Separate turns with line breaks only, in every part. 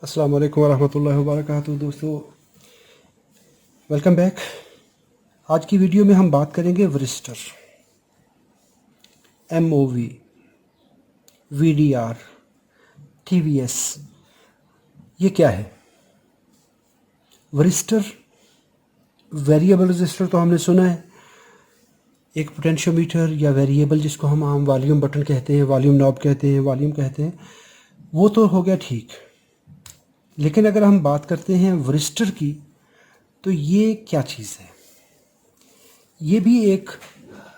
अस्सलाम वालेकुम वरहमतुल्लाहि वबरकातुहू। दोस्तों, वेलकम बैक। आज की वीडियो में हम बात करेंगे वरिस्टर, MOV, VDR, TVS। ये क्या है? वरिस्टर, वेरिएबल रजिस्टर तो हमने सुना है। एक पोटेंशियोमीटर या वेरिएबल, जिसको हम आम वॉल्यूम बटन कहते हैं, वॉल्यूम नॉब कहते हैं, वॉल्यूम कहते हैं, वो तो हो गया ठीक। लेकिन अगर हम बात करते हैं वरिस्टर की, तो ये क्या चीज़ है? ये भी एक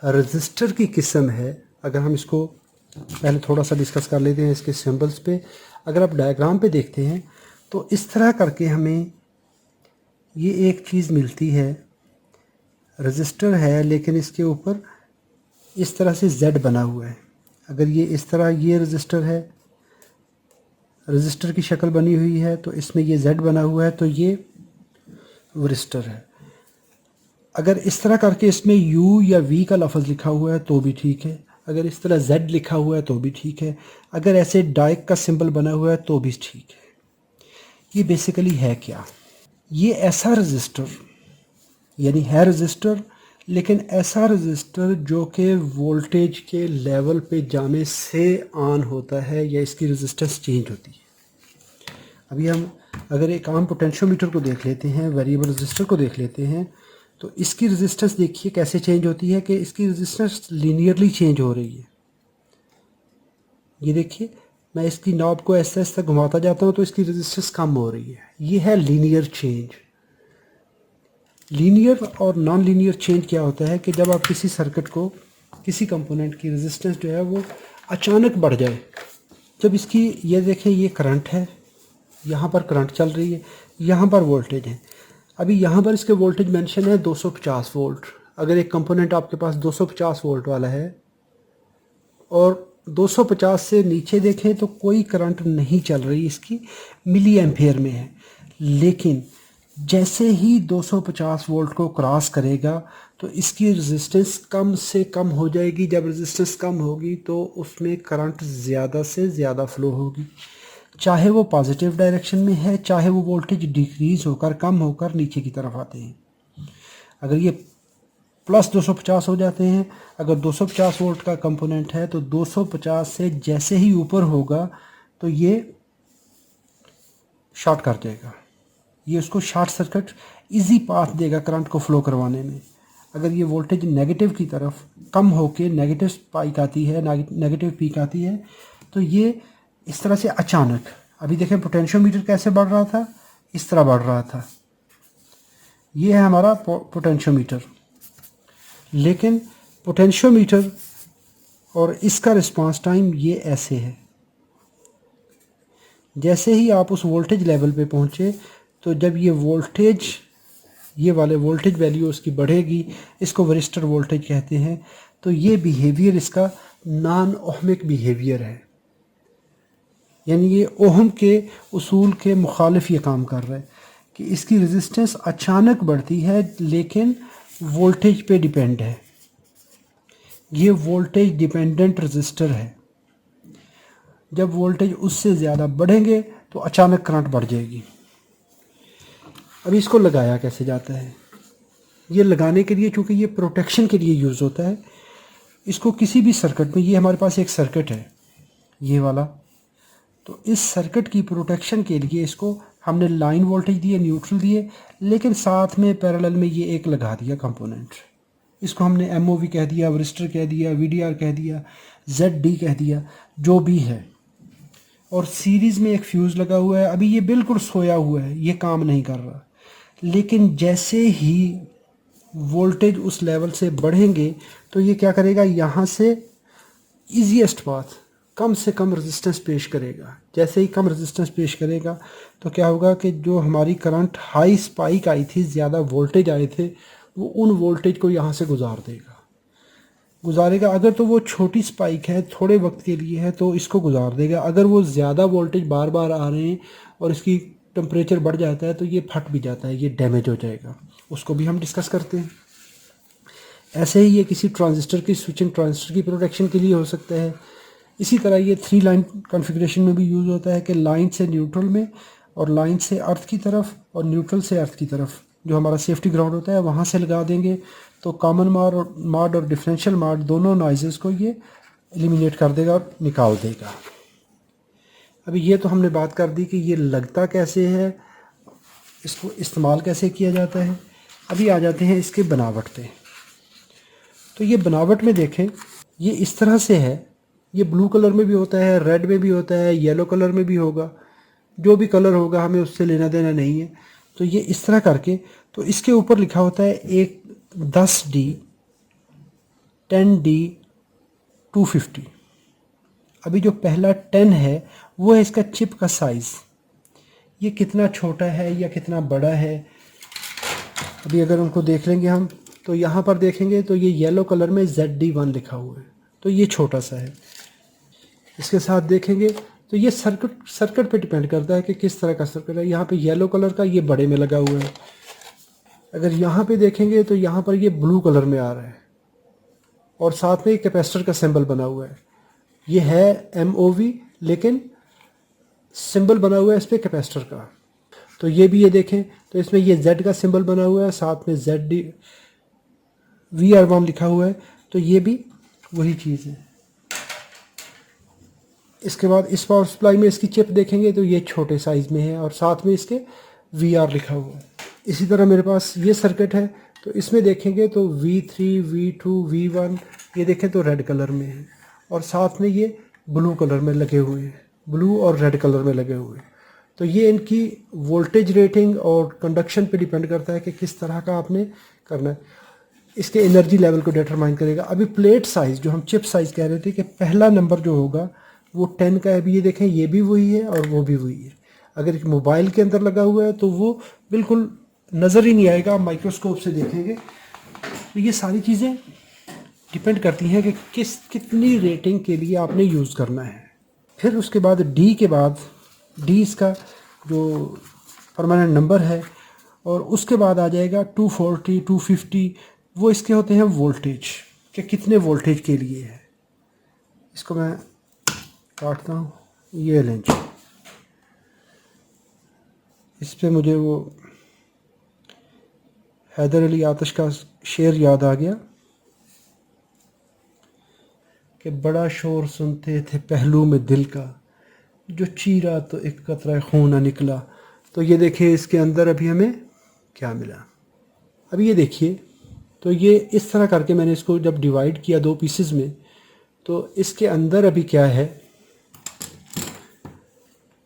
रजिस्टर की किस्म है। अगर हम इसको पहले थोड़ा सा डिस्कस कर लेते हैं इसके सिंबल्स पे। अगर आप डायग्राम पे देखते हैं तो इस तरह करके हमें ये एक चीज़ मिलती है। रजिस्टर है, लेकिन इसके ऊपर इस तरह से Z बना हुआ है। अगर ये इस तरह ये रजिस्टर है, रजिस्टर की शक्ल बनी हुई है, तो इसमें ये Z बना हुआ है, तो ये वरिस्टर है। अगर इस तरह करके इसमें U या V का लफ्ज़ लिखा हुआ है तो भी ठीक है। अगर इस तरह Z लिखा हुआ है तो भी ठीक है। अगर ऐसे डाइक का सिंबल बना हुआ है तो भी ठीक है। ये बेसिकली है क्या? ये ऐसा रजिस्टर, यानी है रजिस्टर, लेकिन ऐसा रजिस्टर जो कि वोल्टेज के लेवल पे जाने से ऑन होता है या इसकी रेजिस्टेंस चेंज होती है। अभी हम अगर एक आम पोटेंशियोमीटर को देख लेते हैं, वेरिएबल रजिस्टर को देख लेते हैं, तो इसकी रेजिस्टेंस देखिए कैसे चेंज होती है कि इसकी रेजिस्टेंस लीनियरली चेंज हो रही है। ये देखिए, मैं इसकी नॉब को ऐसा ऐसा घुमाता जाता हूँ तो इसकी रेजिस्टेंस कम हो रही है। ये है लीनियर चेंज। लीनियर और नॉन लीनियर चेंज क्या होता है कि जब आप किसी सर्किट को, किसी कंपोनेंट की रेजिस्टेंस जो है वो अचानक बढ़ जाए। जब इसकी, ये देखें, ये करंट है, यहाँ पर करंट चल रही है, यहाँ पर वोल्टेज है। अभी यहाँ पर इसके वोल्टेज मेंशन है 250 वोल्ट। अगर एक कंपोनेंट आपके पास 250 वोल्ट वाला है और 250 से नीचे देखें तो कोई करंट नहीं चल रही, इसकी मिली एम्पेयर में है। लेकिन जैसे ही 250 वोल्ट को क्रॉस करेगा तो इसकी रेजिस्टेंस कम से कम हो जाएगी। जब रेजिस्टेंस कम होगी तो उसमें करंट ज़्यादा से ज़्यादा फ्लो होगी, चाहे वो पॉजिटिव डायरेक्शन में है, चाहे वो वोल्टेज डिक्रीज होकर, कम होकर नीचे की तरफ आते हैं। अगर ये प्लस 250 हो जाते हैं, अगर 250 वोल्ट का कंपोनेंट है तो 250 से जैसे ही ऊपर होगा तो ये शॉर्ट कर देगा। ये उसको शॉर्ट सर्किट इजी पाथ देगा करंट को फ्लो करवाने में। अगर ये वोल्टेज नेगेटिव की तरफ कम होके नेगेटिव स्पाइक आती है, नेगेटिव पीक आती है, तो ये इस तरह से अचानक, अभी देखें पोटेंशियोमीटर कैसे बढ़ रहा था, इस तरह बढ़ रहा था। ये है हमारा पोटेंशियोमीटर। लेकिन पोटेंशियोमीटर और इसका रिस्पांस टाइम ये ऐसे है। जैसे ही आप उस वोल्टेज लेवल पे पहुँचे तो जब ये वोल्टेज, ये वाले वोल्टेज वैल्यू उसकी बढ़ेगी, इसको वरिस्टर वोल्टेज कहते हैं। तो ये बिहेवियर इसका नॉन ओहमिक बिहेवियर है, यानी ये ओहम के उसूल के मुखालिफ ये काम कर रहा है कि इसकी रेजिस्टेंस अचानक बढ़ती है लेकिन वोल्टेज पे डिपेंड है। ये वोल्टेज डिपेंडेंट रजिस्टर है। जब वोल्टेज उससे ज़्यादा बढ़ेंगे तो अचानक करंट बढ़ जाएगी। अभी इसको लगाया कैसे जाता है? ये लगाने के लिए, चूँकि ये प्रोटेक्शन के लिए यूज़ होता है, इसको किसी भी सर्किट में, ये हमारे पास एक सर्किट है ये वाला, तो इस सर्किट की प्रोटेक्शन के लिए इसको हमने लाइन वोल्टेज दिए, न्यूट्रल दिए, लेकिन साथ में पैरेलल में ये एक लगा दिया कंपोनेंट। इसको हमने MOV कह दिया, वरिस्टर कह दिया, VDR कह दिया, ZD कह दिया, जो भी है। और सीरीज़ में एक फ्यूज़ लगा हुआ है। अभी ये बिल्कुल सोया हुआ है, ये काम नहीं कर रहा। लेकिन जैसे ही वोल्टेज उस लेवल से बढ़ेंगे तो ये क्या करेगा, यहाँ से ईजीएस्ट पाथ, कम से कम रेजिस्टेंस पेश करेगा। जैसे ही कम रेजिस्टेंस पेश करेगा तो क्या होगा कि जो हमारी करंट हाई स्पाइक आई थी, ज़्यादा वोल्टेज आए थे, वो उन वोल्टेज को यहाँ से गुजारेगा। अगर तो वो छोटी स्पाइक है, थोड़े वक्त के लिए है, तो इसको गुजार देगा। अगर वो ज़्यादा वोल्टेज बार बार आ रहे हैं और इसकी टेम्परेचर बढ़ जाता है तो ये फट भी जाता है, ये डैमेज हो जाएगा। उसको भी हम डिस्कस करते हैं। ऐसे ही ये किसी ट्रांजिस्टर की, स्विचिंग ट्रांजिस्टर की प्रोटेक्शन के लिए हो सकता है। इसी तरह ये 3 लाइन कॉन्फ़िगरेशन में भी यूज़ होता है कि लाइन से न्यूट्रल में और लाइन से अर्थ की तरफ और न्यूट्रल से अर्थ की तरफ जो हमारा सेफ्टी ग्राउंड होता है वहाँ से लगा देंगे, तो कॉमन माड और डिफरेंशियल माड दोनों नॉइज़ेस को ये एलिमिनेट कर देगा और निकाल देगा। अभी ये तो हमने बात कर दी कि ये लगता कैसे है, इसको इस्तेमाल कैसे किया जाता है। अभी आ जाते हैं इसके बनावट पे। तो ये बनावट में देखें, ये इस तरह से है, ये ब्लू कलर में भी होता है, रेड में भी होता है, येलो कलर में भी होगा, जो भी कलर होगा हमें उससे लेना देना नहीं है। तो ये इस तरह करके, तो इसके ऊपर लिखा होता है एक 10D 10D 250। अभी जो पहला 10 है वो है इसका चिप का साइज़, ये कितना छोटा है या कितना बड़ा है। अभी अगर उनको देख लेंगे हम, तो यहाँ पर देखेंगे तो ये येलो कलर में ZD1 लिखा हुआ है, तो ये छोटा सा है। इसके साथ देखेंगे तो ये सर्किट पे डिपेंड करता है कि किस तरह का सर्किट है। यहाँ पे येलो कलर का ये बड़े में लगा हुआ है। अगर यहाँ पे देखेंगे तो यहाँ पर ये ब्लू कलर में आ रहा है और साथ में कैपेसिटर का सिंबल बना हुआ है। ये है MOV, लेकिन सिंबल बना हुआ है इस पर कैपेसिटर का। तो ये भी ये देखें तो इसमें ये Z का सिंबल बना हुआ है, साथ में ZD VR1 लिखा हुआ है, तो ये भी वही चीज़ है। इसके बाद इस पावर सप्लाई में इसकी चिप देखेंगे तो ये छोटे साइज़ में है और साथ में इसके VR लिखा हुआ है। इसी तरह मेरे पास ये सर्किट है, तो इसमें देखेंगे तो V3 V2 V1 ये देखें तो रेड कलर में है और साथ में ये ब्लू कलर में लगे हुए हैं, ब्लू और रेड कलर में लगे हुए हैं। तो ये इनकी वोल्टेज रेटिंग और कंडक्शन पे डिपेंड करता है कि किस तरह का आपने करना है, इसके एनर्जी लेवल को डिटरमाइन करेगा। अभी प्लेट साइज़ जो हम चिप साइज़ कह रहे थे कि पहला नंबर जो होगा वो 10 का है। अभी ये देखें ये भी वही है और वो भी वही है। अगर एक मोबाइल के अंदर लगा हुआ है तो वो बिल्कुल नज़र ही नहीं आएगा, आप माइक्रोस्कोप से देखेंगे। तो ये सारी चीज़ें डिपेंड करती हैं कि कितनी रेटिंग के लिए आपने यूज़ करना है। फिर उसके बाद D के बाद, D इसका जो परमानेंट नंबर है, और उसके बाद आ जाएगा 240 250, वो इसके होते हैं वोल्टेज कि कितने वोल्टेज के लिए है। इसको मैं काटता हूँ, ये लेंच इस पे मुझे वो हैदर अली आतिश का शेर याद आ गया कि बड़ा शोर सुनते थे पहलू में दिल का, जो चीरा तो एक कतरा खून निकला। तो ये देखिए इसके अंदर अभी हमें क्या मिला। अभी ये देखिए, तो ये इस तरह करके मैंने इसको जब डिवाइड किया 2 पीसेस में, तो इसके अंदर अभी क्या है,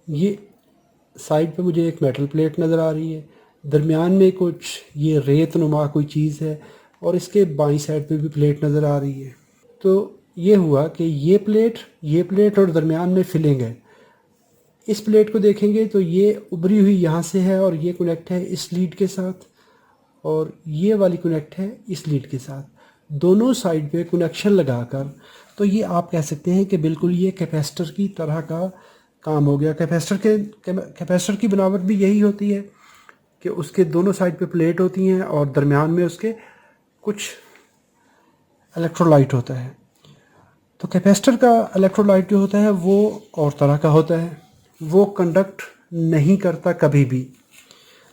ये साइड पे मुझे एक मेटल प्लेट नज़र आ रही है, दरमियान में कुछ ये रेत नुमा कोई चीज़ है और इसके बाईं साइड पे भी प्लेट नज़र आ रही है। तो ये हुआ कि ये प्लेट और दरमियान में फिलिंग है। इस प्लेट को देखेंगे तो ये उभरी हुई यहाँ से है और ये कनेक्ट है इस लीड के साथ और ये वाली कनेक्ट है इस लीड के साथ, दोनों साइड पे कनेक्शन लगाकर। तो ये आप कह सकते हैं कि बिल्कुल ये कैपेसिटर की तरह का काम हो गया। कैपेसिटर की बनावट भी यही होती है कि उसके दोनों साइड पे प्लेट होती हैं और दरमियान में उसके कुछ इलेक्ट्रोलाइट होता है। तो कैपेसिटर का इलेक्ट्रोलाइट जो होता है वो और तरह का होता है, वो कंडक्ट नहीं करता कभी भी,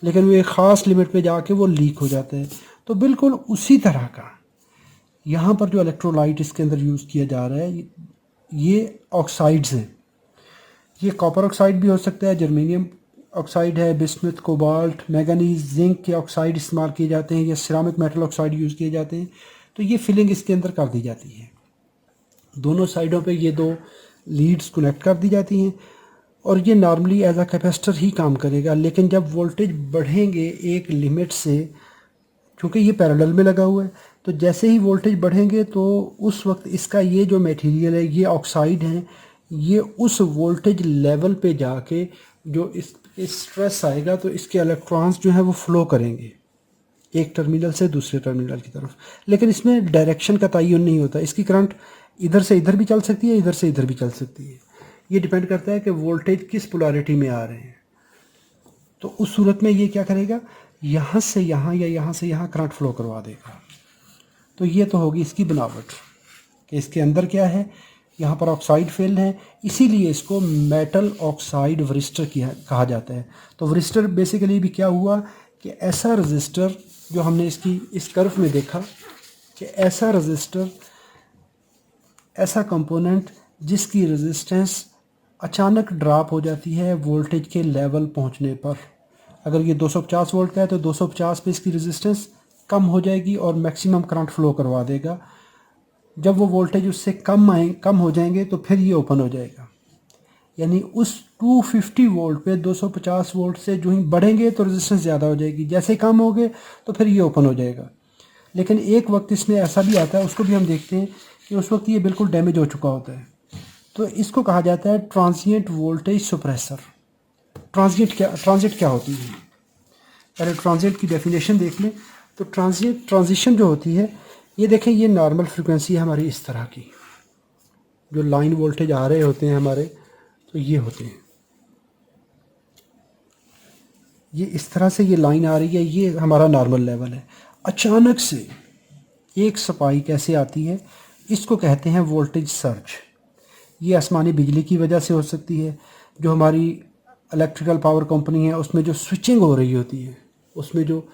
लेकिन वो एक ख़ास लिमिट पे जाके वो लीक हो जाता है। तो बिल्कुल उसी तरह का यहाँ पर जो इलेक्ट्रोलाइट इसके अंदर यूज़ किया जा रहा है, ये ऑक्साइड्स हैं। ये कॉपर ऑक्साइड भी हो सकता है, जर्मेनियम ऑक्साइड है, बिस्मुथ, कोबाल्ट, मैंगनीज, जिंक के ऑक्साइड इस्तेमाल किए जाते हैं या सिरामिक मेटल ऑक्साइड यूज़ किए जाते हैं। तो ये फिलिंग इसके अंदर कर दी जाती है, दोनों साइडों पे ये 2 लीड्स कनेक्ट कर दी जाती हैं और ये नॉर्मली एज अ कैपेसिटर ही काम करेगा। लेकिन जब वोल्टेज बढ़ेंगे एक लिमिट से, क्योंकि ये पैरेलल में लगा हुआ है, तो जैसे ही वोल्टेज बढ़ेंगे तो उस वक्त इसका ये जो मटेरियल है, ये ऑक्साइड हैं, ये उस वोल्टेज लेवल पे जाके जो इस स्ट्रेस आएगा तो इसके इलेक्ट्रॉन्स जो हैं वो फ्लो करेंगे एक टर्मिनल से दूसरे टर्मिनल की तरफ। लेकिन इसमें डायरेक्शन का तयन नहीं होता, इसकी करंट इधर से इधर भी चल सकती है, इधर से इधर भी चल सकती है। ये डिपेंड करता है कि वोल्टेज किस पोलैरिटी में आ रहे हैं। तो उस सूरत में ये क्या करेगा, यहाँ से यहाँ या यहाँ से यहाँ करंट फ्लो करवा देगा। तो ये तो होगी इसकी बनावट कि इसके अंदर क्या है, यहाँ पर ऑक्साइड फेल है, इसीलिए इसको मेटल ऑक्साइड वरिस्टर कहा जाता है। तो वरिस्टर बेसिकली भी क्या हुआ कि ऐसा रजिस्टर जो हमने इसकी इस कर्व में देखा कि ऐसा रजिस्टर, ऐसा कंपोनेंट जिसकी रेजिस्टेंस अचानक ड्रॉप हो जाती है वोल्टेज के लेवल पहुंचने पर। अगर ये 250 वोल्ट का है तो 250 पे इसकी रेजिस्टेंस कम हो जाएगी और मैक्सिमम करंट फ्लो करवा देगा। जब वो वोल्टेज उससे कम हो जाएंगे तो फिर ये ओपन हो जाएगा। यानी उस 250 वोल्ट पे 250 वोल्ट से जो ही बढ़ेंगे तो रेजिस्टेंस ज़्यादा हो जाएगी, जैसे कम हो गए तो फिर ये ओपन हो जाएगा। लेकिन एक वक्त इसमें ऐसा भी आता है, उसको भी हम देखते हैं कि उस वक्त ये बिल्कुल डैमेज हो चुका होता है। तो इसको कहा जाता है ट्रांजिएंट वोल्टेज सुप्रेसर। ट्रांजिएंट क्या होती है? पहले ट्रांजिएंट की डेफिनेशन देख लें। तो ट्रांजिशन जो होती है, ये देखें, ये नॉर्मल फ्रिक्वेंसी है हमारी इस तरह की, जो लाइन वोल्टेज आ रहे होते हैं हमारे, तो ये होते हैं, ये इस तरह से ये लाइन आ रही है, ये हमारा नॉर्मल लेवल है। अचानक से एक स्पाइक ऐसे आती है, इसको कहते हैं वोल्टेज सर्ज। ये आसमानी बिजली की वजह से हो सकती है, जो हमारी इलेक्ट्रिकल पावर कंपनी है उसमें जो स्विचिंग हो रही होती है, उसमें जो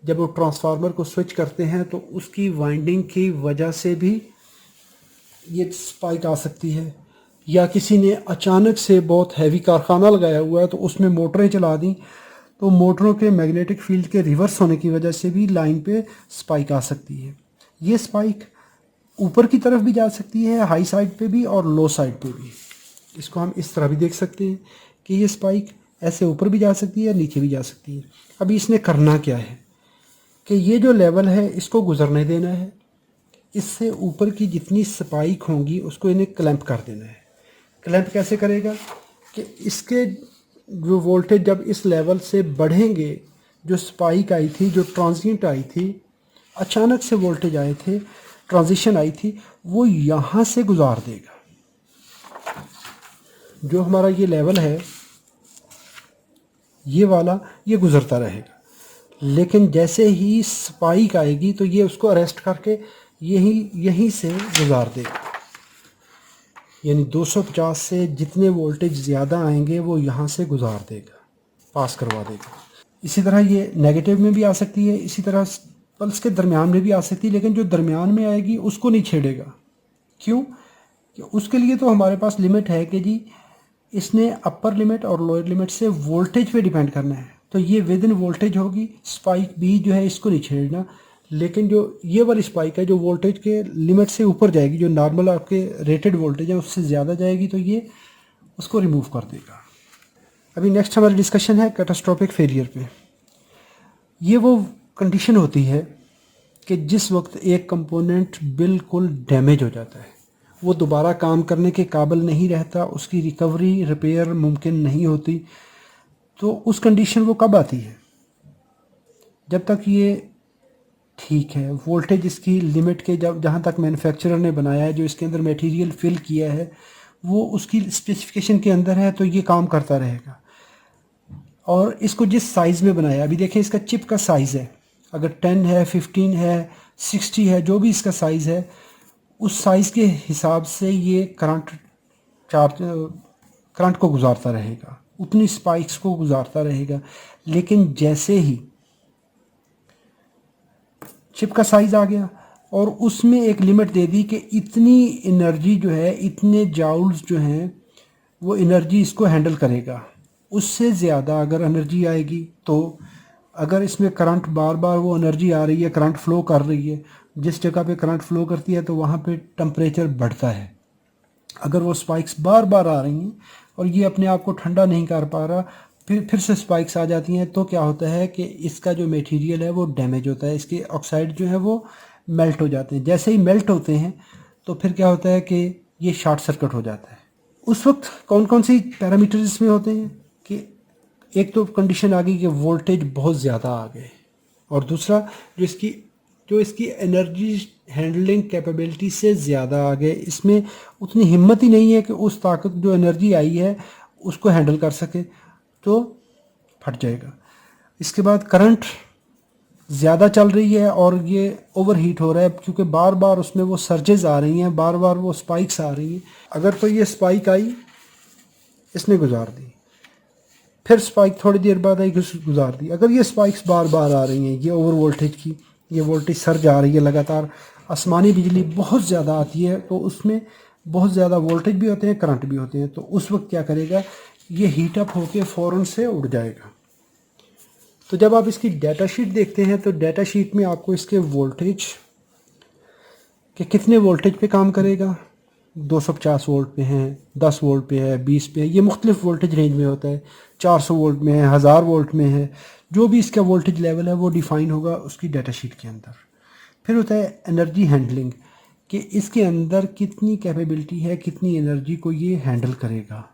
जब वो ट्रांसफार्मर को स्विच करते हैं तो उसकी वाइंडिंग की वजह से भी ये स्पाइक आ सकती है। या किसी ने अचानक से बहुत हैवी कारखाना लगाया हुआ है तो उसमें मोटरें चला दी, तो मोटरों के मैग्नेटिक फील्ड के रिवर्स होने की वजह से भी लाइन पे स्पाइक आ सकती है। ये स्पाइक ऊपर की तरफ भी जा सकती है, हाई साइड पे भी और लो साइड पे भी। इसको हम इस तरह भी देख सकते हैं कि ये स्पाइक ऐसे ऊपर भी जा सकती है, नीचे भी जा सकती है। अभी इसने करना क्या है कि ये जो लेवल है इसको गुजरने देना है, इससे ऊपर की जितनी स्पाइक होंगी उसको इन्हें क्लैंप कर देना है। क्लैंप कैसे करेगा कि इसके जो वोल्टेज जब इस लेवल से बढ़ेंगे, जो स्पाइक आई थी, जो ट्रांजिएंट आई थी, अचानक से वोल्टेज आए थे, ट्रांजिशन आई थी, वो यहाँ से गुजार देगा। जो हमारा ये लेवल है, ये वाला, ये गुजरता रहेगा। लेकिन जैसे ही स्पाइक आएगी तो ये उसको अरेस्ट करके यहीं से गुजार देगा। यानी 250 से जितने वोल्टेज ज़्यादा आएंगे वो यहाँ से गुजार देगा, पास करवा देगा। इसी तरह ये नेगेटिव में भी आ सकती है, इसी तरह पल्स के दरमियान में भी आ सकती है, लेकिन जो दरमियान में आएगी उसको नहीं छेड़ेगा। क्यों? कि उसके लिए तो हमारे पास लिमिट है कि जी इसने अपर लिमिट और लोअर लिमिट से वोल्टेज पे डिपेंड करना है, तो ये विद इन वोल्टेज होगी। स्पाइक भी जो है इसको नहीं छेड़ना। लेकिन जो ये वाली स्पाइक है जो वोल्टेज के लिमिट से ऊपर जाएगी, जो नॉर्मल आपके रेटेड वोल्टेज है उससे ज़्यादा जाएगी, तो ये उसको रिमूव कर देगा। अभी नेक्स्ट हमारी डिस्कशन है कैटास्ट्रोफिक फेलियर पे। ये वो कंडीशन होती है कि जिस वक्त एक कंपोनेंट बिल्कुल डैमेज हो जाता है, वो दोबारा काम करने के काबिल नहीं रहता, उसकी रिकवरी रिपेयर मुमकिन नहीं होती। तो उस कंडीशन वो कब आती है? जब तक ये ठीक है, वोल्टेज इसकी लिमिट के, जब जहाँ तक मैन्युफैक्चरर ने बनाया है, जो इसके अंदर मटेरियल फिल किया है वो उसकी स्पेसिफिकेशन के अंदर है, तो ये काम करता रहेगा। और इसको जिस साइज़ में बनाया, अभी देखें इसका चिप का साइज़ है, अगर 10 है, 15 है, 60 है, जो भी इसका साइज़ है, उस साइज़ के हिसाब से ये करंट को गुजारता रहेगा, उतनी स्पाइक्स को गुजारता रहेगा। लेकिन जैसे ही चिप का साइज़ आ गया और उसमें एक लिमिट दे दी कि इतनी एनर्जी जो है, इतने जाउल्स जो हैं, वो एनर्जी इसको हैंडल करेगा। उससे ज़्यादा अगर एनर्जी आएगी, तो अगर इसमें करंट बार बार वो एनर्जी आ रही है, करंट फ्लो कर रही है, जिस जगह पे करंट फ्लो करती है तो वहाँ पे टेम्परेचर बढ़ता है। अगर वो स्पाइक्स बार बार आ रही हैं और ये अपने आप को ठंडा नहीं कर पा रहा, फिर से स्पाइक्स आ जाती हैं, तो क्या होता है कि इसका जो मटेरियल है वो डैमेज होता है, इसके ऑक्साइड जो है वो मेल्ट हो जाते हैं। जैसे ही मेल्ट होते हैं तो फिर क्या होता है कि ये शॉर्ट सर्किट हो जाता है। उस वक्त कौन कौन सी पैरामीटर्स इसमें होते हैं कि एक तो कंडीशन आ गई कि वोल्टेज बहुत ज़्यादा आ गए, और दूसरा जो इसकी एनर्जी हैंडलिंग कैपेबिलिटी से ज़्यादा आ गए, इसमें उतनी हिम्मत ही नहीं है कि उस ताकत जो एनर्जी आई है उसको हैंडल कर सके, तो फट जाएगा। इसके बाद करंट ज़्यादा चल रही है और ये ओवर हीट हो रहा है, क्योंकि बार बार उसमें वो सर्जेस आ रही हैं, बार बार वो स्पाइक्स आ रही हैं। अगर तो ये स्पाइक आई, इसने गुजार दी, फिर स्पाइक थोड़ी देर बाद आई, गुजार दी। अगर ये स्पाइक्स बार बार आ रही हैं, ये ओवर वोल्टेज की, ये वोल्टेज सर्ज आ रही है लगातार, आसमानी बिजली बहुत ज़्यादा आती है, तो उसमें बहुत ज़्यादा वोल्टेज भी होते हैं, करंट भी होते हैं, तो उस वक्त क्या करेगा, ये हीट अप होके फ़ौरन से उड़ जाएगा। तो जब आप इसकी डाटा शीट देखते हैं तो डाटा शीट में आपको इसके वोल्टेज के कितने वोल्टेज पे काम करेगा, 250 वोल्ट पे है, 10 वोल्ट पे है, 20 पे है, ये मुख्तलिफ वोल्टेज रेंज में होता है, 400 वोल्ट में है, 1000 वोल्ट में है, जो भी इसका वोल्टेज लेवल है वो डिफ़ाइन होगा उसकी डाटा शीट के अंदर। फिर होता है एनर्जी हैंडलिंग, कि इसके अंदर कितनी कैपेबिलिटी है, कितनी एनर्जी को ये हैंडल करेगा,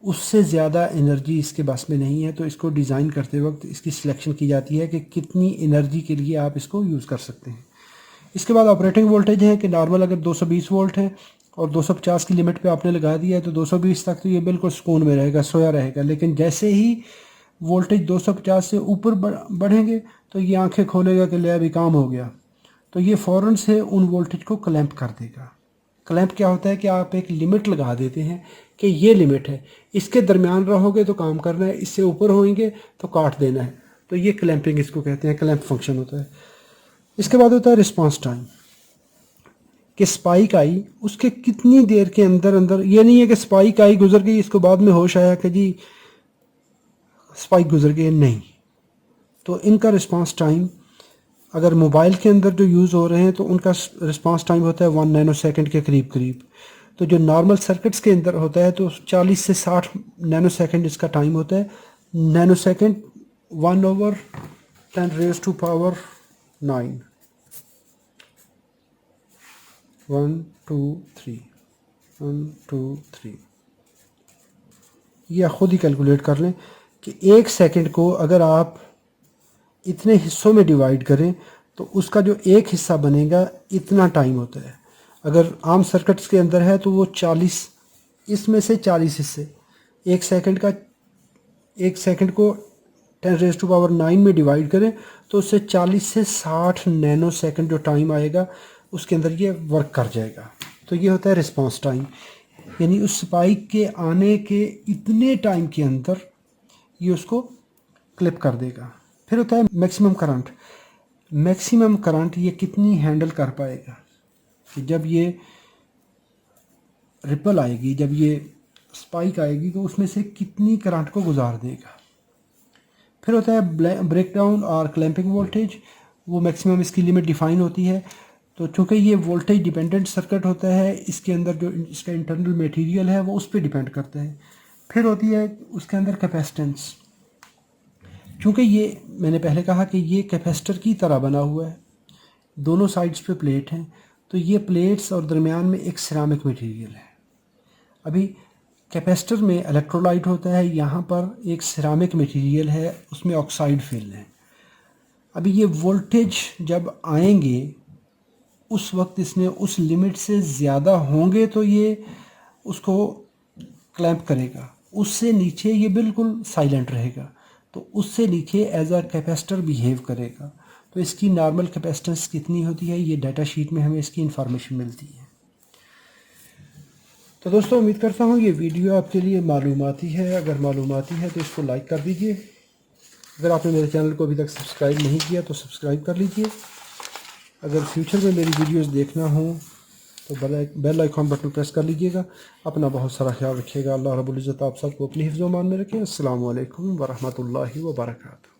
उससे ज़्यादा एनर्जी इसके बस में नहीं है, तो इसको डिज़ाइन करते वक्त इसकी सिलेक्शन की जाती है कि कितनी एनर्जी के लिए आप इसको यूज़ कर सकते हैं। इसके बाद ऑपरेटिंग वोल्टेज है कि नॉर्मल अगर 220 वोल्ट है और 250 की लिमिट पे आपने लगा दिया है तो 220 तक तो ये बिल्कुल सुकून में रहेगा, सोया रहेगा। लेकिन जैसे ही वोल्टेज 250 से ऊपर बढ़ेंगे तो ये आंखें खोलेगा कि ले अभी काम हो गया, तो ये फ़ौरन से उन वोल्टेज को क्लैंप कर देगा। क्लैंप क्या होता है कि आप एक लिमिट लगा देते हैं कि ये लिमिट है, इसके दरमियान रहोगे तो काम करना है, इससे ऊपर होंगे तो काट देना है, तो ये क्लैंपिंग इसको कहते हैं, क्लैंप फंक्शन होता है। इसके बाद होता है रिस्पांस टाइम, कि स्पाइक आई उसके कितनी देर के अंदर अंदर, ये नहीं है कि स्पाइक आई गुजर गई इसको बाद में होश आया कि जी स्पाइक गुजर गई, नहीं। तो इनका रिस्पांस टाइम अगर मोबाइल के अंदर जो यूज़ हो रहे हैं तो उनका रिस्पांस टाइम होता है 1 नैनो सेकेंड के करीब करीब। तो जो नॉर्मल सर्किट्स के अंदर होता है तो 40 से 60 नैनो सेकेंड इसका टाइम होता है। Nano second 1/10 raise to power 9, 1 2 3 1 2 3। या ख़ुद ही कैलकुलेट कर लें कि एक सेकंड को अगर आप इतने हिस्सों में डिवाइड करें तो उसका जो एक हिस्सा बनेगा इतना टाइम होता है। अगर आम सर्किट्स के अंदर है तो वो 40, इसमें से 40 हिस्से, एक सेकंड को 10 रेज़ टू पावर 9 में डिवाइड करें तो उससे 40 से 60 नैनो सेकंड जो टाइम आएगा उसके अंदर ये वर्क कर जाएगा। तो ये होता है रिस्पांस टाइम, यानी उस स्पाइक के आने के इतने टाइम के अंदर ये उसको क्लिप कर देगा। फिर होता है मैक्सिमम करंट। मैक्सिमम करंट ये कितनी हैंडल कर पाएगा, कि जब ये रिपल आएगी, जब ये स्पाइक आएगी तो उसमें से कितनी करंट को गुजार देगा। फिर होता है ब्रेकडाउन और क्लैंपिंग वोल्टेज, वो मैक्सिमम इसकी लिमिट डिफाइन होती है। तो चूँकि ये वोल्टेज डिपेंडेंट सर्किट होता है, इसके अंदर जो इसका इंटरनल मटेरियल है वो उस पर डिपेंड करता है। फिर होती है उसके अंदर कैपेसिटेंस, चूँकि ये मैंने पहले कहा कि ये कैपेसिटर की तरह बना हुआ है, दोनों साइड्स पे प्लेट हैं, तो ये प्लेट्स और दरमियान में एक सिरामिक मटेरियल है। अभी कैपेसिटर में इलेक्ट्रोलाइट होता है, यहाँ पर एक सिरामिक मटेरियल है, उसमें ऑक्साइड फिल है। अभी ये वोल्टेज जब आएंगे उस वक्त इसमें उस लिमिट से ज़्यादा होंगे तो ये उसको क्लैंप करेगा, उससे नीचे ये बिल्कुल साइलेंट रहेगा, तो उससे नीचे एज अ कैपेसिटर बिहेव करेगा। तो इसकी नॉर्मल कैपेसिटेंस कितनी होती है ये डाटा शीट में हमें इसकी इंफॉर्मेशन मिलती है। तो दोस्तों उम्मीद करता हूँ ये वीडियो आपके लिए मालूमाती है। अगर मालूमाती है तो इसको लाइक कर दीजिए। अगर आपने मेरे चैनल को अभी तक सब्सक्राइब नहीं किया तो सब्सक्राइब कर लीजिए। अगर फ्यूचर में मेरी वीडियोस देखना हो तो बेल आइकॉन बटन प्रेस कर लीजिएगा। अपना बहुत सारा ख्याल रखिएगा। अल्लाह रब्बुल इज़्ज़त आप सबको अपनी हिफ्ज़-ओ-मान में रखें। अस्सलामु अलैकुम व रहमतुल्लाहि व बरकातहू।